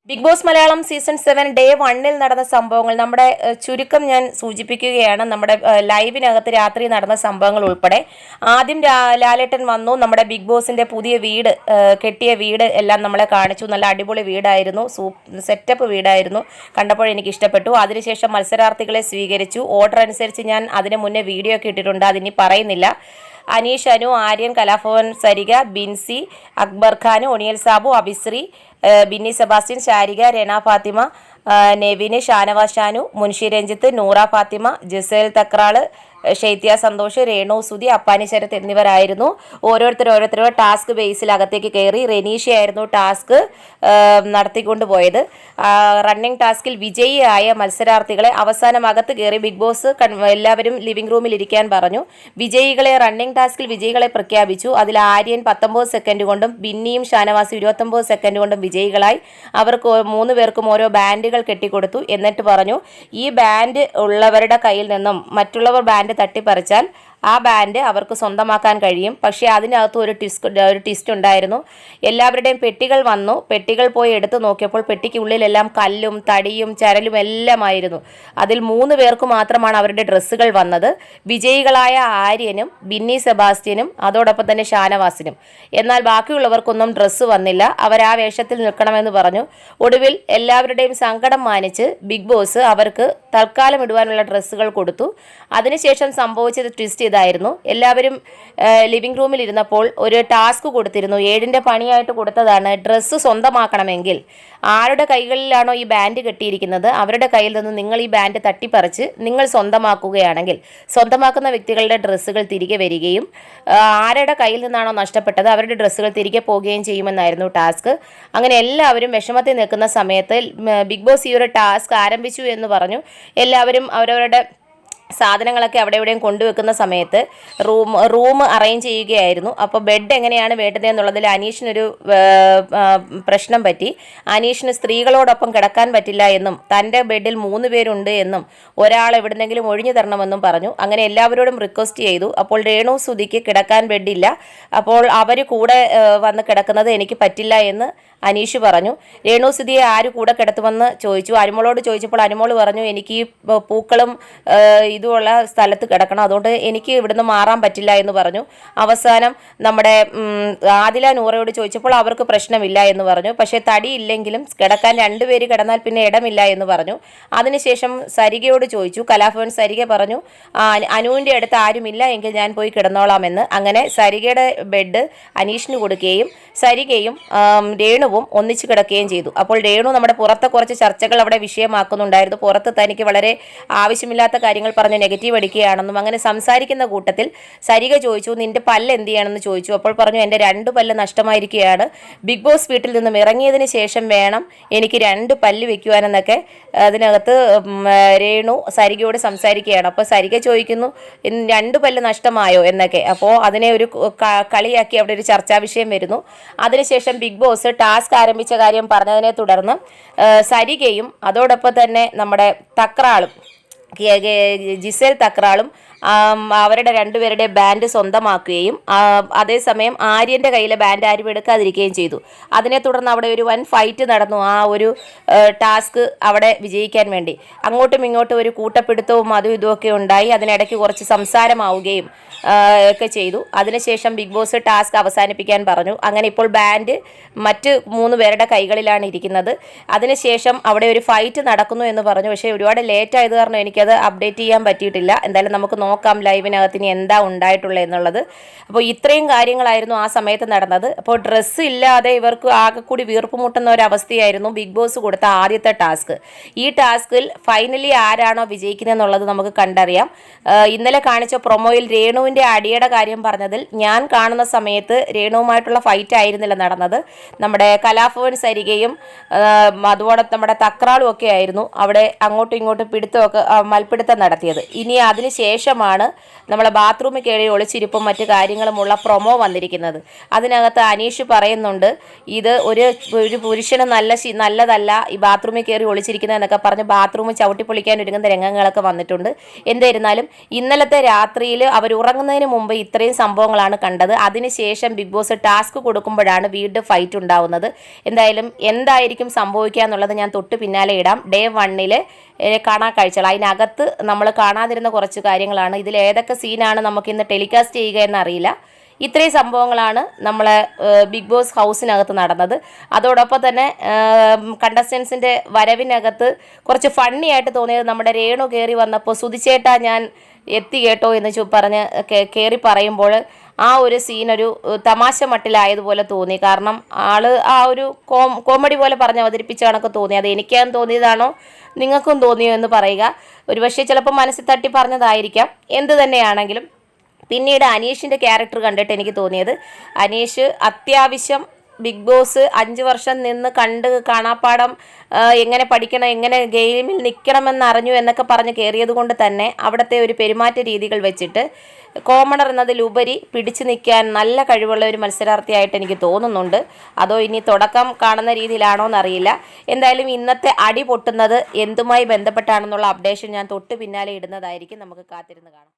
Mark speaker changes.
Speaker 1: Big boss Malayalam season 7 day 1 നടന്ന സംഭവങ്ങൾ നമ്മുടെ ചുരുക്കം ഞാൻ സൂചിപ്പിക്കുകയാണ്. നമ്മുടെ ലൈവിനകത്ത് രാത്രി നടന്ന സംഭവങ്ങൾ ഉൾപ്പെടെ. ആദ്യം ലാലേട്ടൻ വന്നു. നമ്മുടെ ബിഗ് ബോസിന്റെ പുതിയ വീട്, കെട്ടിയ വീട് എല്ലാം നമ്മളെ കാണിച്ചു. നല്ല അടിപൊളി വീടായിരുന്നു, സെറ്റപ്പ് വീടായിരുന്നു. കണ്ടപ്പോൾ എനിക്ക് ഇഷ്ടപ്പെട്ടു. അതിനുശേഷം മത്സരാർത്ഥികളെ സ്വീകരിച്ചു. ഓർഡർ അനുസരിച്ച് ഞാൻ അതിന് മുന്നേ വീഡിയോ ഒക്കെ ഇട്ടിട്ടുണ്ട്, അതിനി പറയുന്നില്ല. അനീഷ്, അനു, ആര്യൻ, കലാഭവൻ സരിക, ബിൻസി, അക്ബർ ഖാൻ, ഒണിയൽ സാബു, അഭിശ്രീ, ബിന്നി സെബാസ്റ്റ്യൻ, ശാരിക, രേന ഫാത്തിമ, നെവിന്, ഷാനവാസ് ഷാനു, മുൻഷി രഞ്ജിത്ത്, നൂറ ഫാത്തിമ, ജസേൽ തക്രാള്, ഷെയ്ത്യ സന്തോഷ്, രേണു സുധി, അപ്പാനി ശരത്ത് എന്നിവരായിരുന്നു. ഓരോരുത്തരും ടാസ്ക് ബേസിൽ അകത്തേക്ക് കയറി. റെനീഷയായിരുന്നു ടാസ്ക് നടത്തിക്കൊണ്ടുപോയത്. റണ്ണിംഗ് ടാസ്കിൽ വിജയിയായ മത്സരാർത്ഥികളെ അവസാനം അകത്ത് കയറി ബിഗ് ബോസ് എല്ലാവരും ലിവിംഗ് റൂമിൽ ഇരിക്കാൻ പറഞ്ഞു. വിജയികളെ റണ്ണിംഗ് ടാസ്കിൽ വിജയികളെ പ്രഖ്യാപിച്ചു. അതിൽ ആര്യൻ 19 സെക്കൻഡ് കൊണ്ടും ബിന്നിയും ഷാനവാസും 29 സെക്കൻഡ് കൊണ്ടും വിജയികളായി. അവർക്ക് 3 പേർക്കും ഓരോ ബാൻഡുകൾ കെട്ടിക്കൊടുത്തു. എന്നിട്ട് പറഞ്ഞു, ഈ ബാൻഡ് ഉള്ളവരുടെ കയ്യിൽ നിന്നും മറ്റുള്ളവർ ബാൻഡ് തട്ടിപ്പറിച്ചാൽ ആ ബാൻഡ് അവർക്ക് സ്വന്തമാക്കാൻ കഴിയും. പക്ഷേ അതിനകത്ത് ഒരു ട്വിസ്റ്റ് ഉണ്ടായിരുന്നു. എല്ലാവരുടെയും പെട്ടികൾ വന്നു. പെട്ടികൾ പോയി എടുത്തു നോക്കിയപ്പോൾ പെട്ടിക്കുള്ളിലെല്ലാം കല്ലും തടിയും ചരലും എല്ലാമായിരുന്നു. അതിൽ 3 പേർക്ക് മാത്രമാണ് അവരുടെ ഡ്രസ്സുകൾ വന്നത്. വിജയികളായ ആര്യനും ബിന്നി സെബാസ്റ്റ്യനും അതോടൊപ്പം തന്നെ ഷാനവാസിനും. എന്നാൽ ബാക്കിയുള്ളവർക്കൊന്നും ഡ്രസ്സ് വന്നില്ല. അവർ ആ വേഷത്തിൽ നിൽക്കണമെന്ന് പറഞ്ഞു. ഒടുവിൽ എല്ലാവരുടെയും സങ്കടം മാനിച്ച് ബിഗ് ബോസ് അവർക്ക് തൽക്കാലം ഇടുവാനുള്ള ഡ്രസ്സുകൾ കൊടുത്തു. അതിനുശേഷം സംഭവിച്ചത് ട്വിസ്റ്റ് ഇതായിരുന്നു. എല്ലാവരും ലിവിംഗ് റൂമിൽ ഇരുന്നപ്പോൾ ഒരു ടാസ്ക് കൊടുത്തിരുന്നു. 7ന്റെ പണിയായിട്ട് കൊടുത്തതാണ്. ഡ്രസ്സ് സ്വന്തമാക്കണമെങ്കിൽ ആരുടെ കൈകളിലാണോ ഈ ബാൻഡ് കെട്ടിയിരിക്കുന്നത് അവരുടെ കയ്യിൽ നിന്ന് നിങ്ങൾ ഈ ബാൻഡ് തട്ടിപ്പറിച്ച് നിങ്ങൾ സ്വന്തമാക്കുകയാണെങ്കിൽ സ്വന്തമാക്കുന്ന വ്യക്തികളുടെ ഡ്രസ്സുകൾ തിരികെ വരികയും ആരുടെ കയ്യിൽ നിന്നാണോ നഷ്ടപ്പെട്ടത് അവരുടെ ഡ്രസ്സുകൾ തിരികെ പോവുകയും ചെയ്യുമെന്നായിരുന്നു ടാസ്ക്. അങ്ങനെ എല്ലാവരും വിഷമത്തിൽ നിൽക്കുന്ന സമയത്ത് ബിഗ് ബോസ് ഈ ഒരു ടാസ്ക് ആരംഭിച്ചു എന്ന് പറഞ്ഞു. എല്ലാവരും അവരവരുടെ സാധനങ്ങളൊക്കെ അവിടെ എവിടെയും കൊണ്ടുവെക്കുന്ന സമയത്ത് റൂം അറേഞ്ച് ചെയ്യുകയായിരുന്നു. അപ്പോൾ ബെഡ് എങ്ങനെയാണ് വേണ്ടത് എന്നുള്ളതിൽ അനീഷിനൊരു പ്രശ്നം പറ്റി. അനീഷിന് സ്ത്രീകളോടൊപ്പം കിടക്കാൻ പറ്റില്ല എന്നും തൻ്റെ ബെഡിൽ 3 പേരുണ്ട് എന്നും ഒരാൾ എവിടുന്നെങ്കിലും ഒഴിഞ്ഞു തരണമെന്നും പറഞ്ഞു. അങ്ങനെ എല്ലാവരോടും റിക്വസ്റ്റ് ചെയ്തു. അപ്പോൾ രേണു സുധിക്ക് കിടക്കാൻ ബെഡില്ല, അപ്പോൾ അവർ കൂടെ വന്ന് കിടക്കുന്നത് എനിക്ക് പറ്റില്ല എന്ന് അനീഷ് പറഞ്ഞു. രേണു സുധിയെ ആര് കൂടെ കിടത്തുമെന്ന് ചോദിച്ചു. അനുമോളോട് ചോദിച്ചപ്പോൾ അനുമോൾ പറഞ്ഞു, എനിക്ക് ഈ പൂക്കളും ഇതുമുള്ള സ്ഥലത്ത് കിടക്കണം, അതുകൊണ്ട് എനിക്ക് ഇവിടുന്ന് മാറാൻ പറ്റില്ല എന്ന് പറഞ്ഞു. അവസാനം നമ്മുടെ ആദില നൂറയോട് ചോദിച്ചപ്പോൾ അവർക്ക് പ്രശ്നമില്ല എന്ന് പറഞ്ഞു. പക്ഷേ തടിയില്ലെങ്കിലും കിടക്കാൻ 2 പേര് കിടന്നാൽ പിന്നെ ഇടമില്ല എന്ന് പറഞ്ഞു. അതിനുശേഷം സരികയോട് ചോദിച്ചു. കലാഭവൻ സരിക പറഞ്ഞു, അനുവിൻ്റെ അടുത്ത് ആരുമില്ല എങ്കിൽ ഞാൻ പോയി കിടന്നോളാമെന്ന്. അങ്ങനെ സരികയുടെ ബെഡ് അനീഷിന് കൊടുക്കുകയും സരികയും രേണുവും ഒന്നിച്ച് കിടക്കുകയും ചെയ്തു. അപ്പോൾ രേണു നമ്മുടെ പുറത്തെ കുറച്ച് ചർച്ചകൾ അവിടെ വിഷയമാക്കുന്നുണ്ടായിരുന്നു. പുറത്ത് തനിക്ക് വളരെ ആവശ്യമില്ലാത്ത കാര്യങ്ങൾ പറഞ്ഞ് നെഗറ്റീവ് അടിക്കുകയാണെന്നും അങ്ങനെ സംസാരിക്കുന്ന കൂട്ടത്തിൽ സരിക ചോദിച്ചു, നിന്റെ പല്ല് എന്ത് ചെയ്യണമെന്ന് ചോദിച്ചു. അപ്പോൾ പറഞ്ഞു, എൻ്റെ 2 പല്ല് നഷ്ടമായിരിക്കുകയാണ്, ബിഗ് ബോസ് വീട്ടിൽ നിന്നും ഇറങ്ങിയതിന് ശേഷം വേണം എനിക്ക് 2 പല്ല് വെക്കുവാനെന്നൊക്കെ അതിനകത്ത് രേണു സരികയോട് സംസാരിക്കുകയാണ്. അപ്പോൾ സരിക ചോദിക്കുന്നു, 2 പല്ല് നഷ്ടമായോ എന്നൊക്കെ. അപ്പോൾ അതിനെ ഒരു കളിയാക്കി അവിടെ ഒരു ചർച്ചാ വിഷയം വരുന്നു. അതിനുശേഷം ബിഗ് ബോസ് ടാസ്ക് ആരംഭിച്ച കാര്യം പറഞ്ഞതിനെ തുടർന്ന് സരികയും അതോടൊപ്പം തന്നെ നമ്മുടെ തക്രാളും ജിസേൽ തക്രാളും അവരുടെ 2 പേരുടെ ബാൻഡ് സ്വന്തമാക്കുകയും അതേസമയം ആര്യൻ്റെ കയ്യിലെ ബാൻഡ് ആരും എടുക്കാതിരിക്കുകയും ചെയ്തു. അതിനെ തുടർന്ന് അവിടെ ഒരു വൻ ഫൈറ്റ് നടന്നു. ആ ഒരു ടാസ്ക് അവിടെ വിജയിക്കാൻ വേണ്ടി അങ്ങോട്ടും ഇങ്ങോട്ടും ഒരു കൂട്ടപ്പിടുത്തവും അതും ഇതുമൊക്കെ ഉണ്ടായി. അതിനിടയ്ക്ക് കുറച്ച് സംസാരമാവുകയും ഒക്കെ ചെയ്തു. അതിനുശേഷം ബിഗ് ബോസ് ടാസ്ക് അവസാനിപ്പിക്കാൻ പറഞ്ഞു. അങ്ങനെ ഇപ്പോൾ ബാൻഡ് മറ്റ് 3 പേരുടെ കൈകളിലാണ് ഇരിക്കുന്നത്. അതിനുശേഷം അവിടെ ഒരു ഫൈറ്റ് നടക്കുന്നു എന്ന് പറഞ്ഞു. പക്ഷേ ഒരുപാട് ലേറ്റ് ആയത് കാരണം എനിക്കത് അപ്ഡേറ്റ് ചെയ്യാൻ പറ്റിയിട്ടില്ല. എന്തായാലും നമുക്ക് നോക്കാം ലൈവിനകത്ത് ഇനി എന്താ ഉണ്ടായിട്ടുള്ളത് എന്നുള്ളത്. അപ്പോൾ ഇത്രയും കാര്യങ്ങളായിരുന്നു ആ സമയത്ത് നടന്നത്. അപ്പോൾ ഡ്രസ്സ് ഇല്ലാതെ ഇവർക്ക് ആകെ കൂടി വീർപ്പ് മുട്ടുന്ന ഒരു അവസ്ഥയായിരുന്നു ബിഗ് ബോസ് കൊടുത്ത ആദ്യത്തെ ടാസ്ക്. ഈ ടാസ്കിൽ ഫൈനലി ആരാണോ വിജയിക്കുന്നതെന്നുള്ളത് നമുക്ക് കണ്ടറിയാം. ഇന്നലെ കാണിച്ച പ്രൊമോയിൽ രേണുവിൻ്റെ അടിയുടെ കാര്യം പറഞ്ഞതിൽ ഞാൻ കാണുന്ന സമയത്ത് രേണുവുമായിട്ടുള്ള ഫൈറ്റ് ആയിരുന്നില്ല നടന്നത്. നമ്മുടെ കലാഭവൻ സരികയും അതുപോലെ നമ്മുടെ തക്രാളും ഒക്കെ ആയിരുന്നു അവിടെ അങ്ങോട്ടും ഇങ്ങോട്ടും മൽപ്പിടുത്തം നടത്തിയത്. ഇനി അതിനുശേഷം ശേഷമാണ് നമ്മളെ ബാത്റൂമിൽ കയറി ഒളിച്ചിരിപ്പും മറ്റു കാര്യങ്ങളുമുള്ള പ്രൊമോ വന്നിരിക്കുന്നത്. അതിനകത്ത് അനീഷ് പറയുന്നുണ്ട്, ഇത് ഒരു പുരുഷന് നല്ലതല്ല ഈ ബാത്റൂമിൽ കയറി ഒളിച്ചിരിക്കുന്നത് എന്നൊക്കെ പറഞ്ഞ് ബാത്റൂമിൽ ചവിട്ടിപ്പൊളിക്കാൻ ഒരുങ്ങുന്ന രംഗങ്ങളൊക്കെ വന്നിട്ടുണ്ട്. എന്തായിരുന്നാലും ഇന്നലത്തെ രാത്രിയിൽ അവർ ഉറങ്ങുന്നതിന് മുമ്പ് ഇത്രയും സംഭവങ്ങളാണ് കണ്ടത്. അതിനുശേഷം ബിഗ് ബോസ് ടാസ്ക് കൊടുക്കുമ്പോഴാണ് വീണ്ടും ഫൈറ്റ് ഉണ്ടാവുന്നത്. എന്തായിരിക്കും സംഭവിക്കുക എന്നുള്ളത് ഞാൻ തൊട്ട് പിന്നാലെ ഇടാം. ഡേ 1 കാണാൻ കാഴ്ചകൾ, അതിനകത്ത് നമ്മൾ കാണാതിരുന്ന കുറച്ച് കാര്യങ്ങളാണ്. ഇതിൽ ഏതൊക്കെ സീനാണ് നമുക്കിന്ന് ടെലികാസ്റ്റ് ചെയ്യുക എന്നറിയില്ല. ഇത്രയും സംഭവങ്ങളാണ് നമ്മളെ ബിഗ് ബോസ് ഹൗസിനകത്ത് നടന്നത്. അതോടൊപ്പം തന്നെ കണ്ടസ്റ്റൻസിൻ്റെ വരവിനകത്ത് കുറച്ച് ഫണ്ണി ആയിട്ട് തോന്നിയത് നമ്മുടെ രേണു കയറി വന്നപ്പോൾ സുധിച്ചേട്ടാ ഞാൻ എത്തി കേട്ടോ എന്ന് പറഞ്ഞ് കയറി പറയുമ്പോൾ ആ ഒരു സീനൊരു തമാശ മട്ടിലായതുപോലെ തോന്നി. കാരണം ആള് ആ ഒരു കോമഡി പോലെ പറഞ്ഞ് അവതരിപ്പിച്ച കണക്ക് തോന്നി. അത് എനിക്കും തോന്നിയതാണോ നിങ്ങൾക്കും തോന്നിയോ എന്ന് പറയുക. ഒരുപക്ഷെ ചിലപ്പോൾ മനസ്സിൽ തട്ടി പറഞ്ഞതായിരിക്കാം. എന്ത് തന്നെയാണെങ്കിലും പിന്നീട് അനീഷിൻ്റെ ക്യാരക്ടർ കണ്ടിട്ട് എനിക്ക് തോന്നിയത്, അനീഷ് അത്യാവശ്യം ബിഗ് ബോസ് 5 വർഷം നിന്ന് കണ്ട് കാണാപ്പാടം എങ്ങനെ പഠിക്കണം, എങ്ങനെ ഗെയിമിൽ നിൽക്കണമെന്ന് അറിഞ്ഞു എന്നൊക്കെ പറഞ്ഞ് കയറിയത് കൊണ്ട് തന്നെ അവിടുത്തെ ഒരു പെരുമാറ്റ രീതികൾ വെച്ചിട്ട് കോമണർ എന്നതിലുപരി പിടിച്ചു നിൽക്കാൻ നല്ല കഴിവുള്ള ഒരു മത്സരാർത്ഥിയായിട്ട് എനിക്ക് തോന്നുന്നുണ്ട്. അതോ ഇനി തുടക്കം കാണുന്ന രീതിയിലാണോ എന്നറിയില്ല. എന്തായാലും ഇന്നത്തെ അടി പൊട്ടുന്നത് എന്തുമായി ബന്ധപ്പെട്ടാണെന്നുള്ള അപ്ഡേഷൻ ഞാൻ തൊട്ട് പിന്നാലെ ഇടുന്നതായിരിക്കും. നമുക്ക് കാത്തിരുന്ന് കാണാം.